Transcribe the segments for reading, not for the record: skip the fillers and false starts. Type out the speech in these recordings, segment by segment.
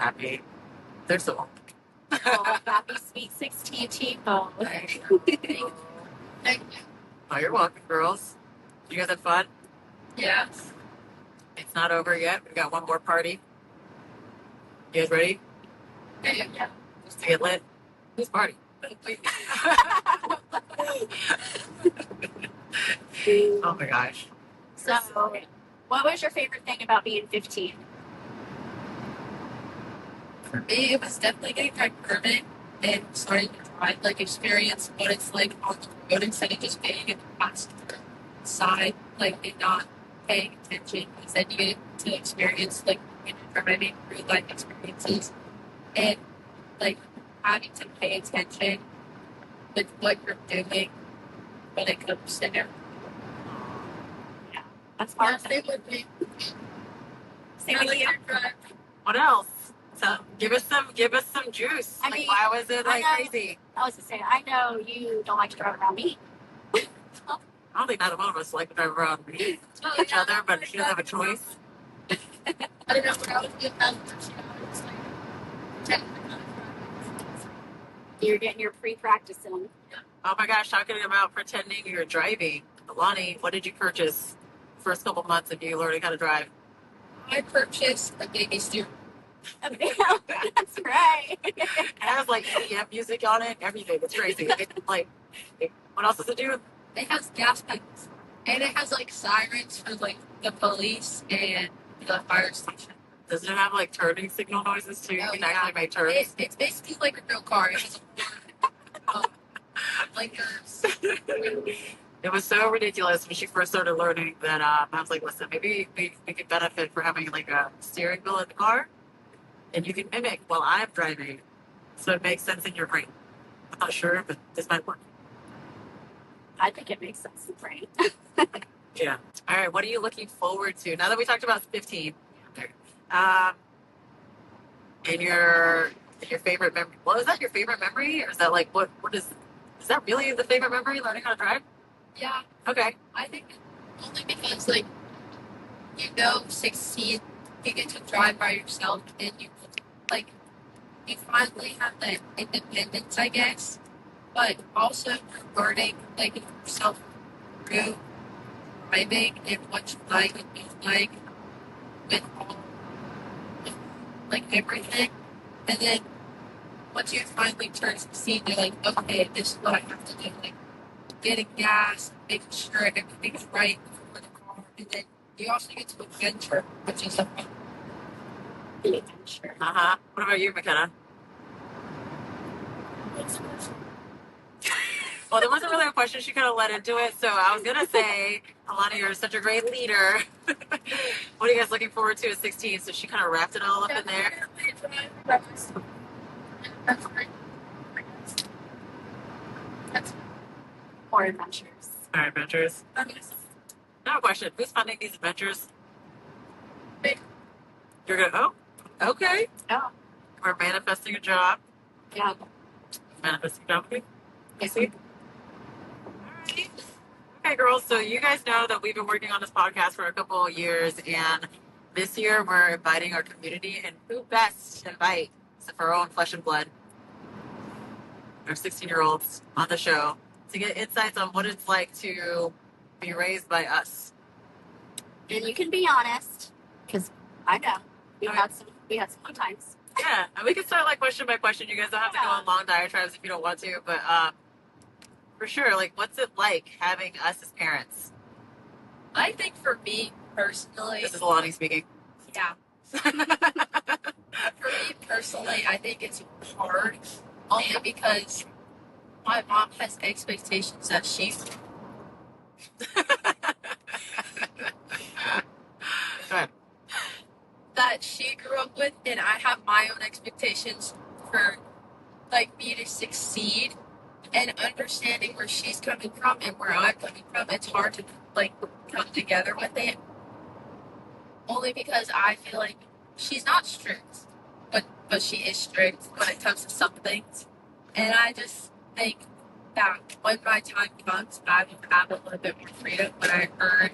happy. They're so old. Oh, happy sweet 16 to you both. Oh, you're welcome, girls. You guys have fun? Yes. It's not over yet. We've got one more party. You guys ready? Yeah. Just to get lit? Whose party? Oh my gosh. So, what was your favorite thing about being 15? For me, it was definitely getting my permit and starting to drive, like experience what it's like on the road instead of just being in the passenger side, like and not paying attention. Because then you get to experience like driving real life experiences and like having to pay attention with what you're doing when it comes to everything. Yeah, that's hard. Same with me. Same with you. What else? So give us some juice. I mean, why was it crazy? I was gonna say, I know you don't like to drive around me. I don't think neither one of us like to drive around each other, but she doesn't have a choice. I don't know what I was doing. You're getting your pre-practice in. Oh my gosh, talking about pretending you're driving. Lonnie, what did you purchase first couple months of you learning how to drive? I purchased a baby steering. That's right. It has like EDM music on it, everything. It's crazy. What else does it do? It has gas pipes. And it has like sirens for like the police and the fire station. Does it have like turning signal noises too? You can actually make turns. It's basically like a real car. It has blinkers. It was so ridiculous when she first started learning that I was like, listen, maybe we could benefit for having like a steering wheel in the car. And you can mimic while I'm driving. So it makes sense in your brain. I'm not sure, but this might work. I think it makes sense in the brain. Yeah. All right. What are you looking forward to? Now that we talked about 15, and your favorite memory. Well, is that your favorite memory? Or is that like, what is that really the favorite memory, learning how to drive? Yeah. Okay. I think only because, like, 16, you get to drive by yourself and you finally have that independence, I guess. But also learning, like, yourself through driving and what you like and don't like with all, like, everything. And then once you finally turn 16, you're like, okay, this is what I have to do. Like, getting gas, making sure everything's right before the car. And then you also get to adventure, which is a fun adventure. What about you, Makenna? Well, there wasn't really a question. She kind of led into it. So I was going to say, Alana, you're such a great leader. What are you guys looking forward to at 16? So she kind of wrapped it all up in there. Or adventures. All right, adventures. I have a question. Who's funding these adventures? Me. You're going to, okay. Oh. We're manifesting a job. Yeah. Manifesting a job. Okay. I see. Okay, girls. So you guys know that we've been working on this podcast for a couple of years, and this year we're inviting our community, and who best to invite except for our own flesh and blood, our 16-year-olds on the show to get insights on what it's like to be raised by us. And you can be honest, because I know we had some good times. Yeah, and we can start like question by question. You guys don't have to go on long diatribes if you don't want to, but for sure, like, what's it like having us as parents? I think for me personally, This is Alani speaking. Yeah. For me personally, I think it's hard only because my mom has expectations that that she grew up with, and I have my own expectations for like me to succeed. And understanding where she's coming from and where I'm coming from, it's hard to like come together with it. Only because I feel like she's not strict, but she is strict when it comes to some things. And I just think that when my time comes, I will have a little bit more freedom when I earn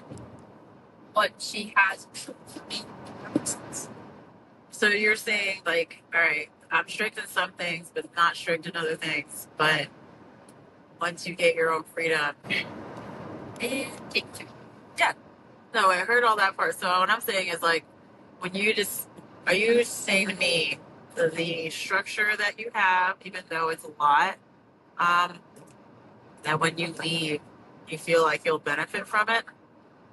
what she has. So you're saying like, all right, I'm strict in some things, but not strict in other things. But once you get your own freedom, And take two. yeah. No, I heard all that part. So what I'm saying is like, when you just, are you saying to me the structure that you have, even though it's a lot, um, that when you leave, you feel like you'll benefit from it?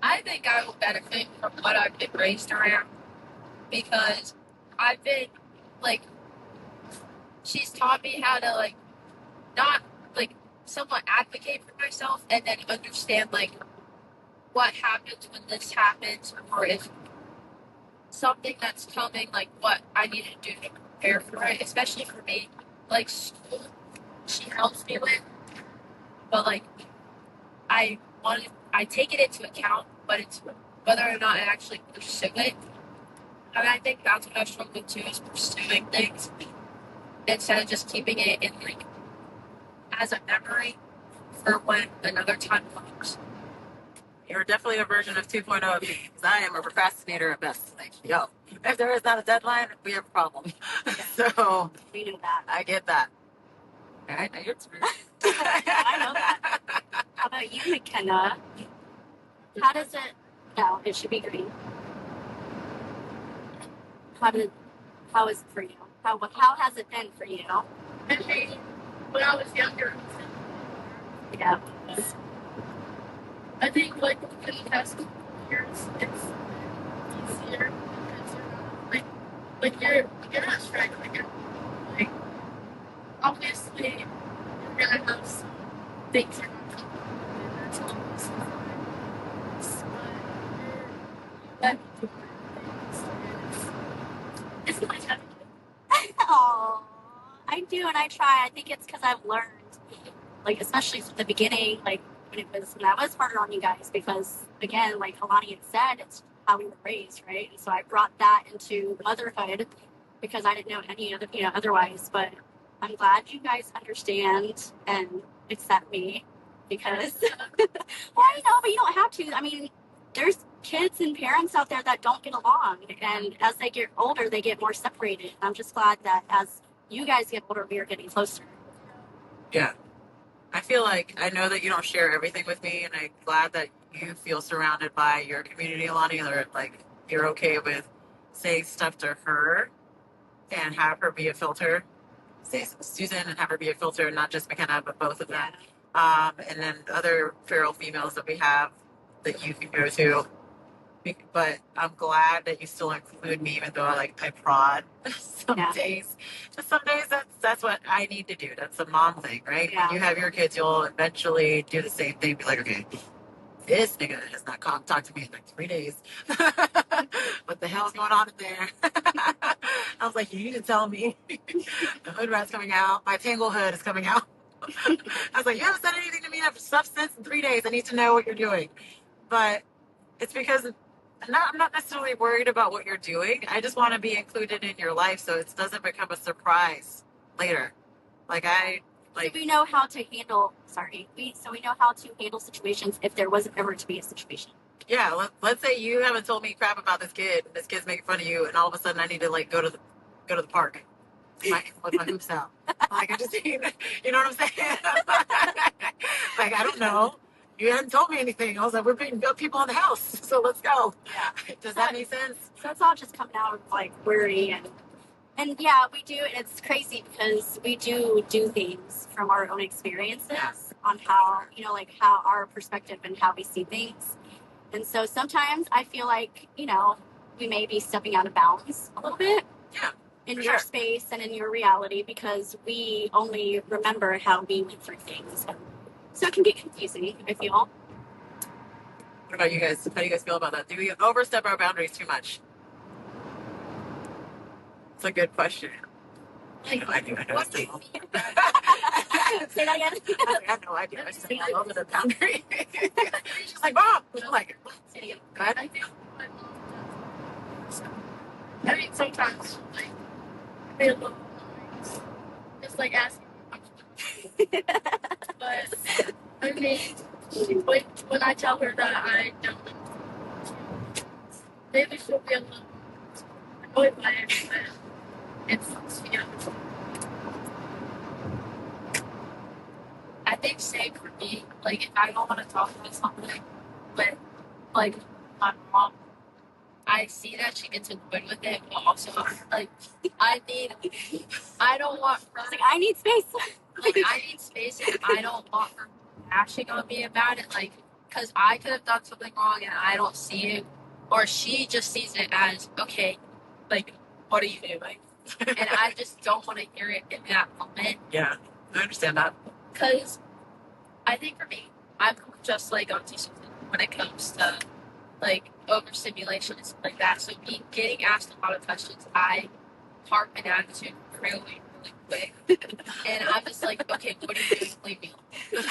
I think I will benefit from what I've been raised around because I've been like, she's taught me how to like not like somewhat advocate for myself and then understand like what happens when this happens or if something that's coming, like what I need to do to prepare for it, especially for me. Like school, she helps me with, but like I take it into account, but it's whether or not I actually pursue it. And I think that's what I've struggled with too is pursuing things instead of just keeping it in like as a memory for when another time comes. You're definitely a version of 2.0 of me, because I am a procrastinator at best. Like, yo, if there is not a deadline, we have a problem. So We knew that. I get that. All right, now your turn. I know that. How about you, Makenna? How does it? No, it should be green. How is it for you? How has it been for you? I mean, when I was younger, Yeah. I think like for the past couple of years, it's easier because you're not struggling. Like obviously you're gonna have some things you're not comfortable with, and that's obviously fine. But you let me do things, and it's my time. Oh, I do, and I try. I think it's because I've learned, like especially at the beginning, like when I was harder on you guys because again, like Alani had said, it's how we were raised, right? And so I brought that into motherhood because I didn't know any other, otherwise. But I'm glad you guys understand and accept me because, well, I know, but you don't have to. I mean, there's kids and parents out there that don't get along, and as they get older, they get more separated. And I'm just glad that as you guys get older, we are getting closer. Yeah. I feel like I know that you don't share everything with me, and I'm glad that you feel surrounded by your community, Alani, or like you're okay with saying stuff to her and have her be a filter. Say Susan and have her be a filter, not just McKenna, but both of them. And then other feral females that we have that you can go to. But I'm glad that you still include me, even though I prod some days. Just some days that's what I need to do. That's a mom thing, right? Yeah. When you have your kids, you'll eventually do the same thing. Be like, okay, this nigga has not talked to me in like 3 days. What the hell's going on in there? I was like, you need to tell me. The hood rat's coming out. My tangle hood is coming out. I was like, you haven't said anything to me of substance in 3 days. I need to know what you're doing. But it's because I'm not necessarily worried about what you're doing. I just want to be included in your life so it doesn't become a surprise later. So we know how to handle. So we know how to handle situations if there was ever to be a situation. Yeah, let's say you haven't told me crap about this kid, and this kid's making fun of you, and all of a sudden I need to go to the park with my hoops out. I just you know what I'm saying? I don't know. You hadn't told me anything. I was like, we're being people in the house, so let's go. Yeah. Does that make sense? So it's all just coming out of worry and yeah, we do, and it's crazy because we do things from our own experiences on how how our perspective and how we see things, and so sometimes I feel like we may be stepping out of bounds a little bit. Yeah. In your space and in your reality because we only remember how we went through things. So it can get confusing, I feel. What about you guys? How do you guys feel about that? Do we overstep our boundaries too much? It's a good question. I know. What do you mean? Say that again. I have no idea. I step all over the boundary. She's like, oh! I'm like, what? Go ahead. I think my mom does. I mean, sometimes they a little annoying. Just asking me but I mean, when I tell her that I don't, maybe she'll be a little Boy, but it's, you know, I think same for me. Like, if I don't want to talk about something, but like my mom, I see that she gets annoyed with it, but also like I don't want her. It's like, I need space. Like, I need space, and I don't want her bashing on me about it. Like, because I could have done something wrong and I don't see it, or she just sees it as okay. Like, what are you doing? And I just don't want to hear it in that moment. Yeah, I understand that. Because I think for me, I'm just like autistic when it comes to like overstimulation and stuff like that. So me getting asked a lot of questions, I harp an attitude really, really quick. And I'm just like, okay, what are you doing? Leave me alone.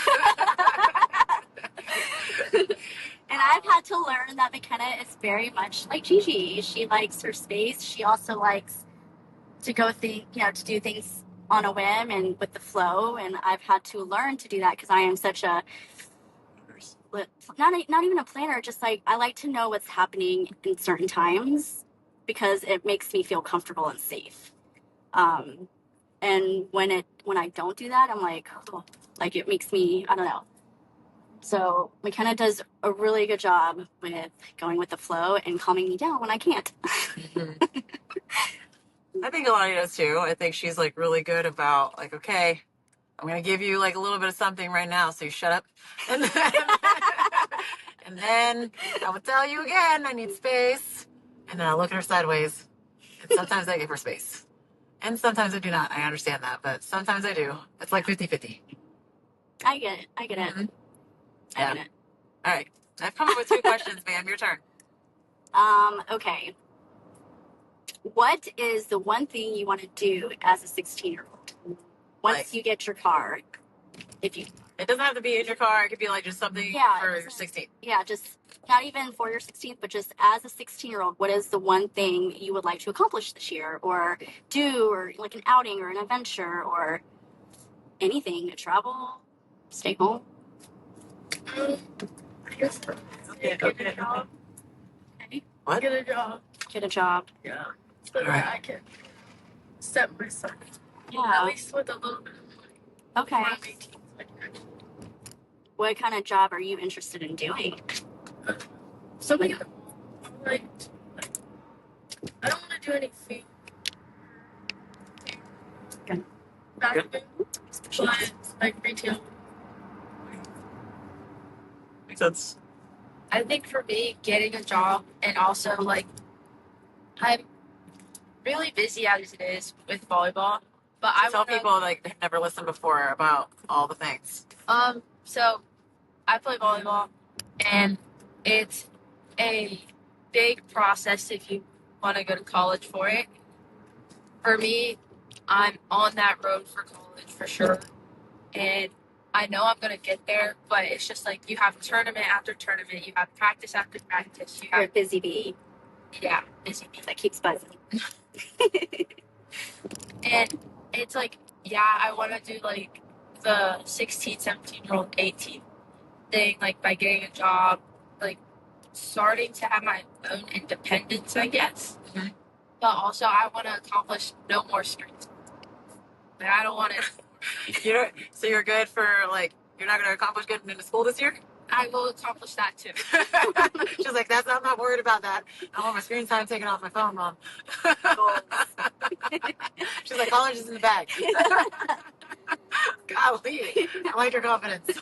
And I've had to learn that Makenna is very much like Gigi. She likes her space. She also likes to to do things on a whim and with the flow. And I've had to learn to do that because I am such a not even a planner. Just like I like to know what's happening in certain times because it makes me feel comfortable and safe. And when I don't do that, I'm like, oh, like it makes me, I don't know. So McKenna does a really good job with going with the flow and calming me down when I can't. Mm-hmm. I think Alani does too. I think she's like really good about like, okay, I'm gonna give you like a little bit of something right now, so you shut up, and then I will tell you again. I need space, and then I'll look at her sideways. And sometimes I give her space, and sometimes I do not. I understand that, but sometimes I do. It's like 50-50. I get it. I get it. Mhm. I Yeah. get it. All right. I've come up with 2 questions, ma'am. Your turn. Okay. What is the one thing you want to do as a 16-year-old? Once Like- you get your car, if you It doesn't have to be in your car. It could be like just something Yeah, for it your doesn't- 16. yeah, just not even for your 16th, but just as a 16-year-old, what is the one thing you would like to accomplish this year or do, or like an outing or an adventure or anything, a travel, stay home? I guess Okay, get a job. Okay. What? Get a job. Get a job. Yeah. So that Alright. I can set myself. At Yeah. least with a little bit of money. Okay. Before I'm 18, so I can actually What kind of job are you interested in doing? something like I don't want to do anything Good. back but like retail. Makes sense. I think for me, getting a job and also like I'm really busy as it is with volleyball, but I Tell wanna, people like they've never listened before about all the things. So I play volleyball, and it's a big process if you want to go to college for it. For me, I'm on that road for college for sure, and I know I'm gonna get there. But it's just like you have tournament after tournament, you have practice after practice, you You're a have busy bee busy. that keeps buzzing. And it's like, yeah, I want to do like the 16, 17-year-old, 18 thing, like by getting a job, like starting to have my own independence, I guess. Mhm. But also, I want to accomplish no more screens. Like, I don't want to. You know, so you're good for like you're not going to accomplish getting into school this year. I will accomplish that too. She's like, I'm not worried about that. I want my screen time taken off my phone, Mom. She's like, college is in the bag. Golly, I like your confidence.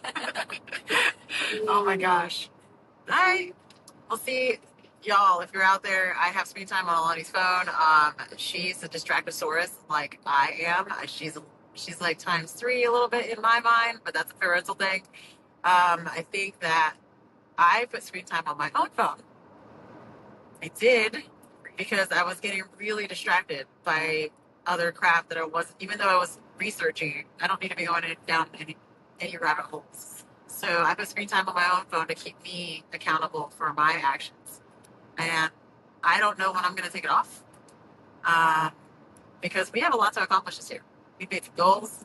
Oh my gosh. All right. Well, see, y'all, if you're out there, I have screen time on Alani's phone. She's a distractosaurus like I am. She's like times 3 a little bit in my mind, but that's a parental thing. I think that I put screen time on my own phone. I did because I was getting really distracted by other crap that I wasn't, even though I was researching, I don't need to be going down any rabbit holes. So I put screen time on my own phone to keep me accountable for my actions. And I don't know when I'm going to take it off because we have a lot to accomplish this year. We made some goals.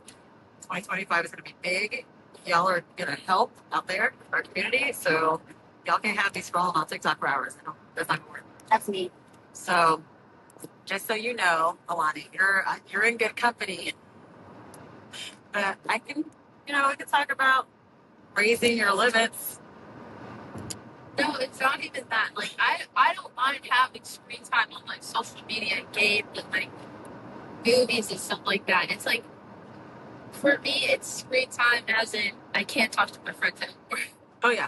2025 is going to be big. Y'all are going to help out there, our community. So y'all can't have me scrolling on TikTok for hours. That's not going to work. That's me. So just so you know, Alani, you're in good company. But I can, we can talk about raising your limits. No, it's not even that. Like, I don't mind having screen time on, like, social media and games and, like, movies and stuff like that. It's like, for me, it's screen time as in I can't talk to my friends anymore. Oh yeah.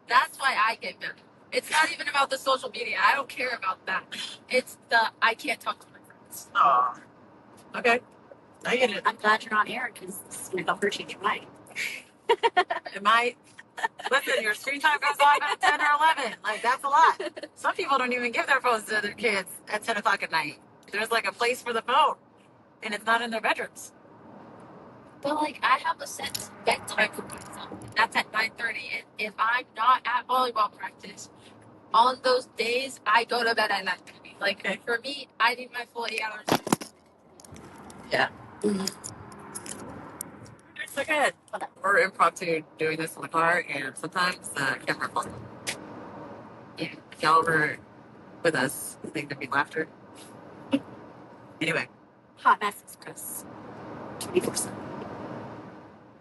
That's why I get mad. It's not even about the social media. I don't care about that. It's the I can't talk to my friends. Oh. Okay. I get it. I'm glad you're on air because this is going to help her change your mind. Listen, your screen time goes off at 10 or 11. Like, that's a lot. Some people don't even give their phones to their kids at 10 o'clock at night. There's like a place for the phone, and it's not in their bedrooms. But, like, I have a set bedtime for myself. And that's at 9:30. And if I'm not at volleyball practice, on those days, I go to bed at 9:30. Like, Okay. for me, I need my full 8 hours. Yeah. It's so good. We're impromptu doing this in the car, and sometimes the camera falls. Yeah. If y'all were with us, I think there'd be laughter. Anyway. Hot messes, Chris. 24/7.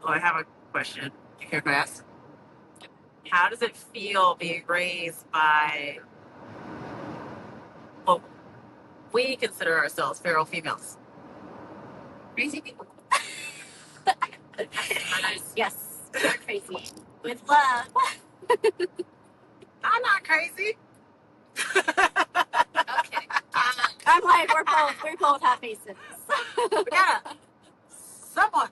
Oh, I have a question. You care if I ask? How does it feel being raised by, well, we consider ourselves feral females? Crazy people. Yes, you're crazy. With love. I'm not crazy. Okay. I'm like, we both have faces. We gotta, someone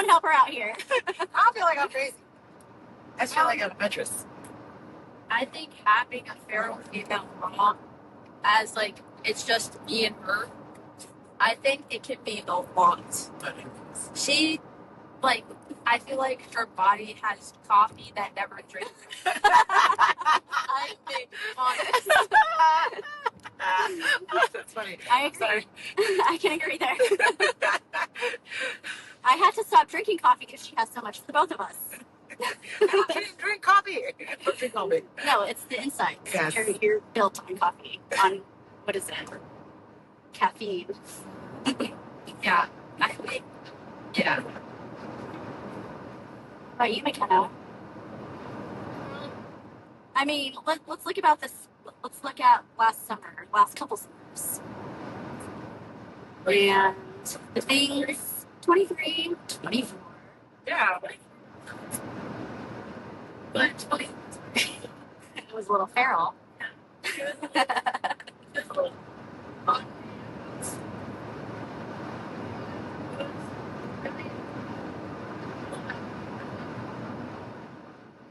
help her out here. I don't feel like I'm crazy. I just feel like I'm adventurous. I think having a feral female mom as, like, it's just me and her, I think it can be a lot. She, like, I feel like her body has coffee that never drinks. I think, honestly. That's funny. I agree. Sorry. I can agree there. I had to stop drinking coffee because she has so much for the both of us. I didn't drink coffee. Don't drink coffee. No, it's the insides. Yes. You're built on coffee. On, what is it? Caffeine. Yeah. I think, yeah. What about you, Makenna? I mean, let's look about this. Let's look at last couple summers. And the things, 23, 24. Yeah. But 20, It was a little feral.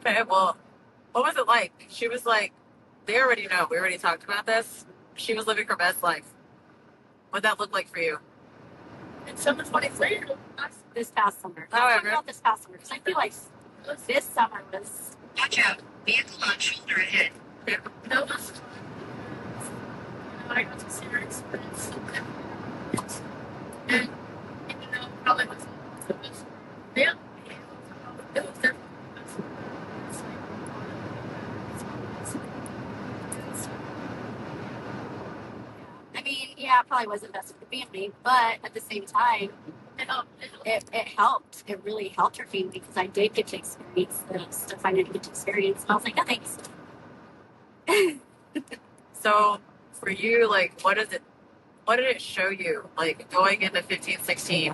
Okay, well, what was it like? She was like, they already know. We already talked about this. She was living her best life. What'd that look like for you? in summer 23. This past summer. Let's However. talk about this past summer because I feel like this summer was. Watch out. Vehicle on shoulder ahead. That was, I got to see her experience. And even though it probably was, yeah, it was different. I mean, yeah, it probably wasn't best for the family, but at the same time, it helped. It really helped her family because I did get to experience the stuff I didn't get to experience. And I was like, no thanks. So for you, like, what did it show you? Like, going into 15, 16,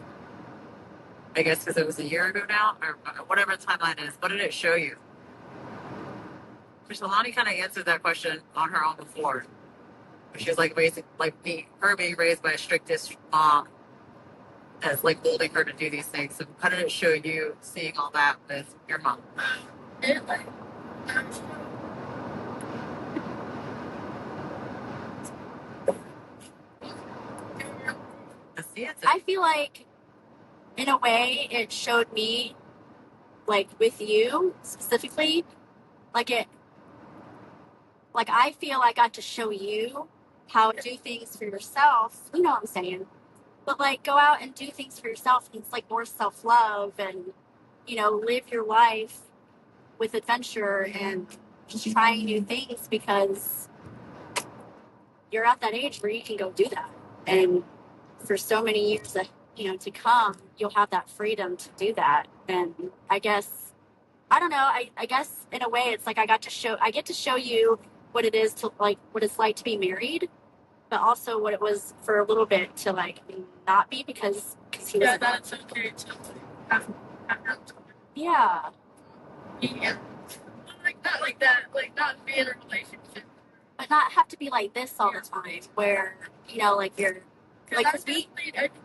I guess because it was a year ago now, or whatever the timeline is, what did it show you? Which Alani kind of answered that question on her own before. She was like, her being raised by a strictest mom as like molding her to do these things. So how did it show you seeing all that with your mom? It, like, I feel like, in a way, it showed me, like, with you specifically, like I feel I got to show you how to do things for yourself. You know what I'm saying? But, like, go out and do things for yourself. And it's, like, more self-love and, live your life with adventure and just trying new things because you're at that age where you can go do that. And for so many years that, to come, you'll have that freedom to do that. And I guess, I don't know, I guess in a way it's like I get to show you what it is to like, what it's like to be married, but also what it was for a little bit to like not be because he was. Yeah, that's okay to have Yeah. Yeah. Not like that, like not be in a relationship. But not have to be like this all the time, where like you're like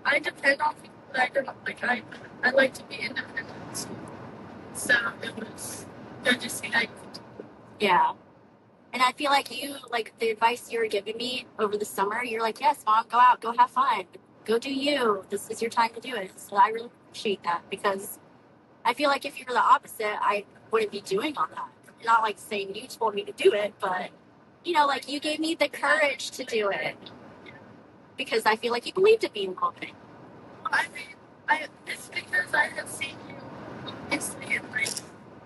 I depend on people, but I don't like I like to be independent. So it was good to see that. Yeah. And I feel like the advice you were giving me over the summer, you're like, yes, Mom, go out, go have fun, go do you. This is your time to do it. So I really appreciate that because I feel like if you were the opposite, I wouldn't be doing all that. Not like saying you told me to do it, but like you gave me the courage to do it because I feel like you believed in me a little bit. Well, I mean, it's because I have seen you obviously in like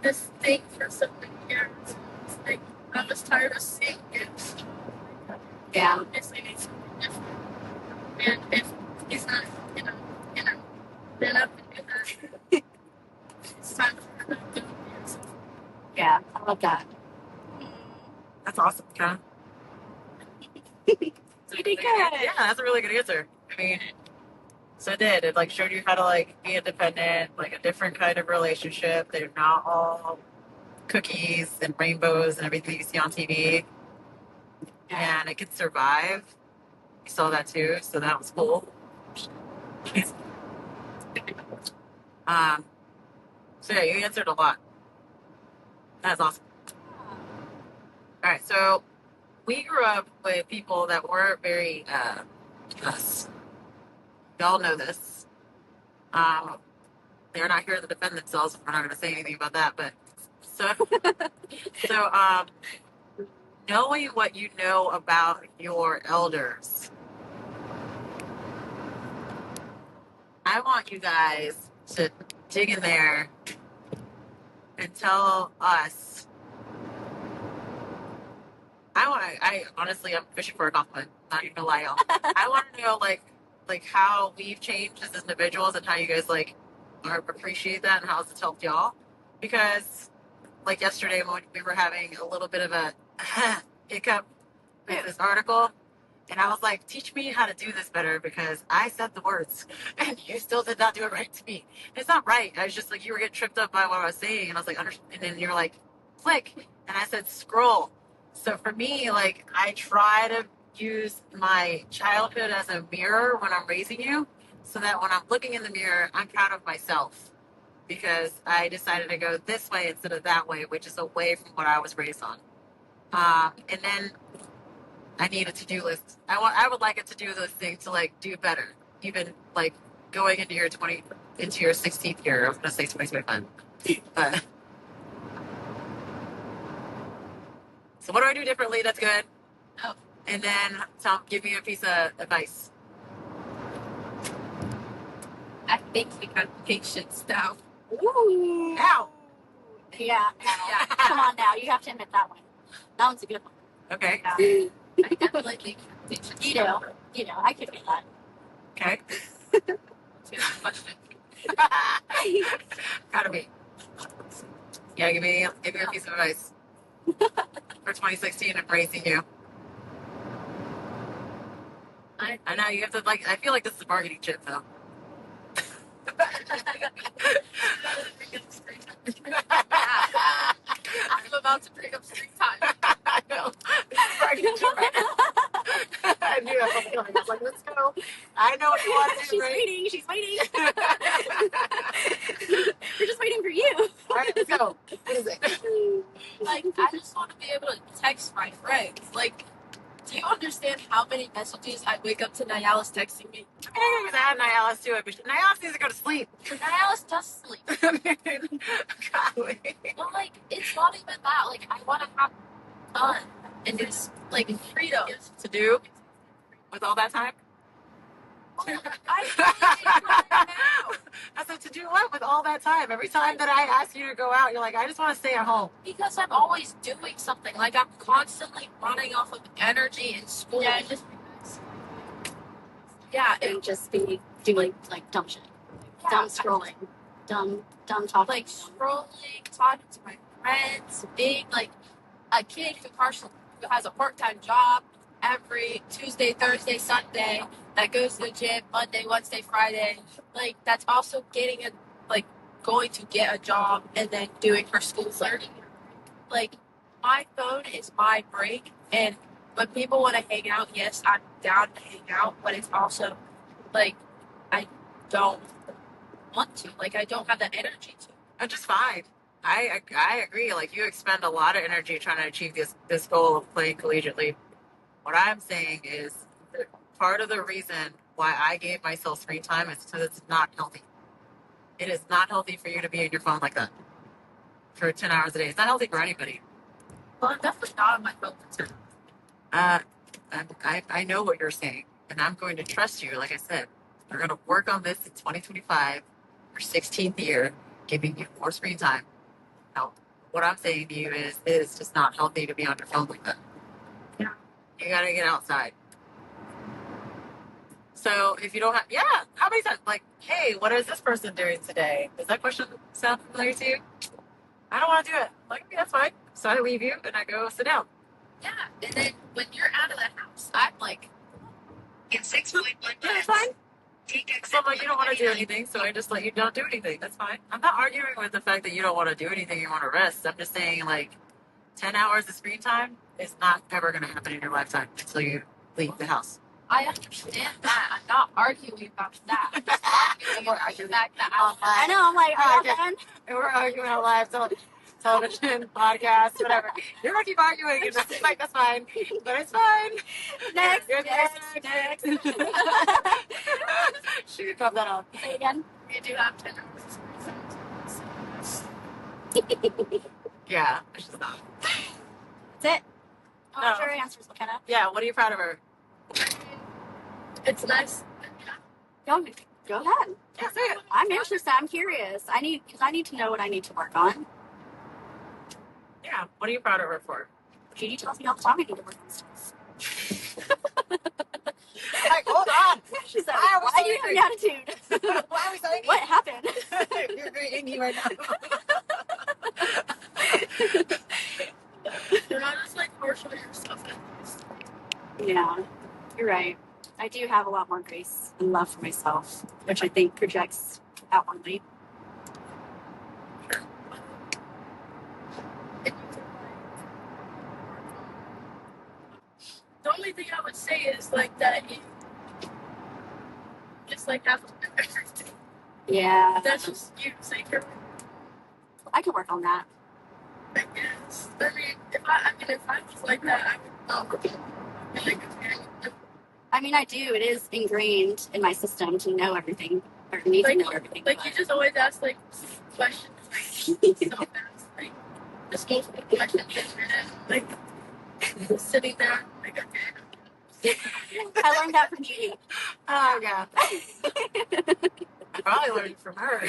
this thing for so many years. It's like I was tired of seeing it. Yeah. Obviously needs something different. And if he's not, then up and do that. It's time for him to do it. Yeah, I love that. That's awesome, Ken. You did good. Yeah, that's a really good answer. I mean, so it did. It like showed you how to like be independent, like a different kind of relationship. They're not all cookies and rainbows and everything you see on TV. And it can survive. You saw that too, so that was cool. So yeah, you answered a lot. That's awesome. All right, so we grew up with people that weren't very us. Y'all know this. They're not here to defend themselves. We're not going to say anything about that. But so knowing what you know about your elders, I want you guys to dig in there and tell us. I honestly, I'm fishing for a compliment. Not even gonna lie, y'all. I want to know like how we've changed as individuals and how you guys like appreciate that and how it's helped y'all. Because like yesterday when we were having a little bit of a hiccup with this article, and I was like, teach me how to do this better because I said the words and you still did not do it right to me. It's not right. I was just like, you were getting tripped up by what I was saying, and I was like, and then you're like, click, and I said scroll. So for me, like, I try to use my childhood as a mirror when I'm raising you, so that when I'm looking in the mirror, I'm proud of myself because I decided to go this way instead of that way, which is away from what I was raised on. And then I need a to-do list. I would like a to-do list thing to like do better, even like going into your 16th year. I was gonna say 2025, but. So what do I do differently that's good? Oh. And then give me a piece of advice. I think we got patience now. Ooh. Ow. Yeah. Come on now. You have to admit that one. That one's a good one. Okay. Yeah. I definitely think patience. You know, I could be that. Okay. Question. Gotta be. Yeah, give me a piece of advice. For 2016 and raising you. I know you have to like. I feel like this is a bargaining chip though. I'm about to bring up screen time. I know. Bargaining chip right now. I knew that was coming. I was like, let's go. I know what you want to do, right? She's waiting. We're just waiting for you. All right, let's go. What is it? Like, I just want to be able to text my friends. Like, do you understand how many messages I wake up to Nayala's texting me? I think I had Nyalis too, but Nyalis needs to go to sleep. Nayala's does sleep. Golly. Well, like, it's not even that. Like, I want to have fun and just, like, freedom. To do with all that time? Well, I said, to do what with all that time? Every time that I ask you to go out, you're like, I just want to stay at home. Because I'm always doing something. Like, I'm constantly running off of energy in school. Yeah, just and just be doing like dumb shit, dumb scrolling, dumb talking, like scrolling, talking to my friends, being like a kid who has a part-time job every Tuesday, Thursday, Sunday, that goes to the gym Monday, Wednesday, Friday. Like, that's also going to get a job and then doing her school learning. Like, my phone is my break, and when people want to hang out, yes, I'm down to hang out, but it's also like I don't want to. Like, I don't have the energy to. Which is fine. I agree. Like, you expend a lot of energy trying to achieve this goal of playing collegiately. What I'm saying is, part of the reason why I gave myself screen time is because it's not healthy. It is not healthy for you to be on your phone like that for 10 hours a day. It's not healthy for anybody. Well, I'm definitely not on my phone for 10 hours. I know what you're saying, and I'm going to trust you. Like I said, we're going to work on this in 2025, your 16th year, giving you more screen time. Now, what I'm saying to you is, it is just not healthy to be on your phone like that. Yeah. You got to get outside. So if you don't have, how many times, like, hey, what is this person doing today? Does that question sound familiar to you? I don't want to do it. Like, okay, that's fine. So I leave you and I go sit down. Yeah, and then when you're out of the house, I'm like, in 6.1 That's minutes, fine. take exit So I'm like, you don't want to do 199. anything, so I just let you don't do anything. That's fine. I'm not arguing with the fact that you don't want to do anything, you want to rest. I'm just saying, like, 10 hours of screen time is not ever going to happen in your lifetime until you leave the house. I understand that. I'm not arguing about that. I'm just arguing about the fact that I know. I'm like, are you done? And we're arguing on live television, podcast, whatever. You're going to keep arguing. It's just like, that's fine. But it's fine. Next, You're next. She can pop that off. Say again. we do have 10 hours of screen time. Yeah, I should stop. That's it. No. Your answers, Makenna. Yeah, what are you proud of her? It's nice. Go ahead. Yeah, say it. I'm interested. I'm curious. I need to know what I need to work on. Yeah, what are you proud of her for? Judy tells me all the time I need to work on stuff. Like, hold on. She said, Why are we why so do you have angry? an attitude? Why are we so angry? What happened? You're very angry right now. You're not just like partial yourself. Yeah, you're right. I do have a lot more grace and love for myself, which I think projects outwardly. The only thing I would say is like that you just like have to do everything. Yeah, That's just you. So you can, I can work on that. I guess. I mean, if I was like that, I would be like, okay. I mean, I do. It is ingrained in my system to know everything, or need to know everything. Like, you just always ask like questions like so fast, like just multiple questions and like sitting there like, okay. I learned that from Judy. Oh, yeah. I probably learned from her.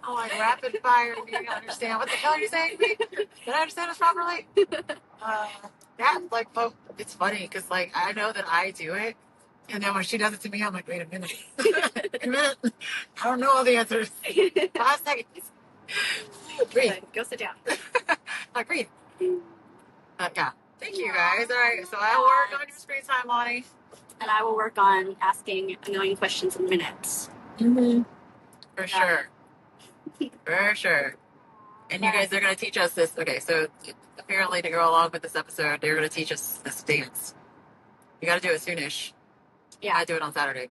I'm like, rapid fire, you don't understand. What the hell are you saying? Did I understand this properly? Yeah, like, well, it's funny because, like, I know that I do it. And then when she does it to me, I'm like, wait a minute. Wait a minute. I don't know all the answers. 5 seconds. Breathe. Go sit down. Like, breathe. Yeah. Thank you, guys. All right. So I work on your screen time, Lonnie. And I will work on asking annoying questions in minutes. Mm-hmm. For sure. For sure. And you guys are going to teach us this. Okay, so apparently to go along with this episode, they're going to teach us this dance. You got to do it soonish. Yeah. I do it on Saturday.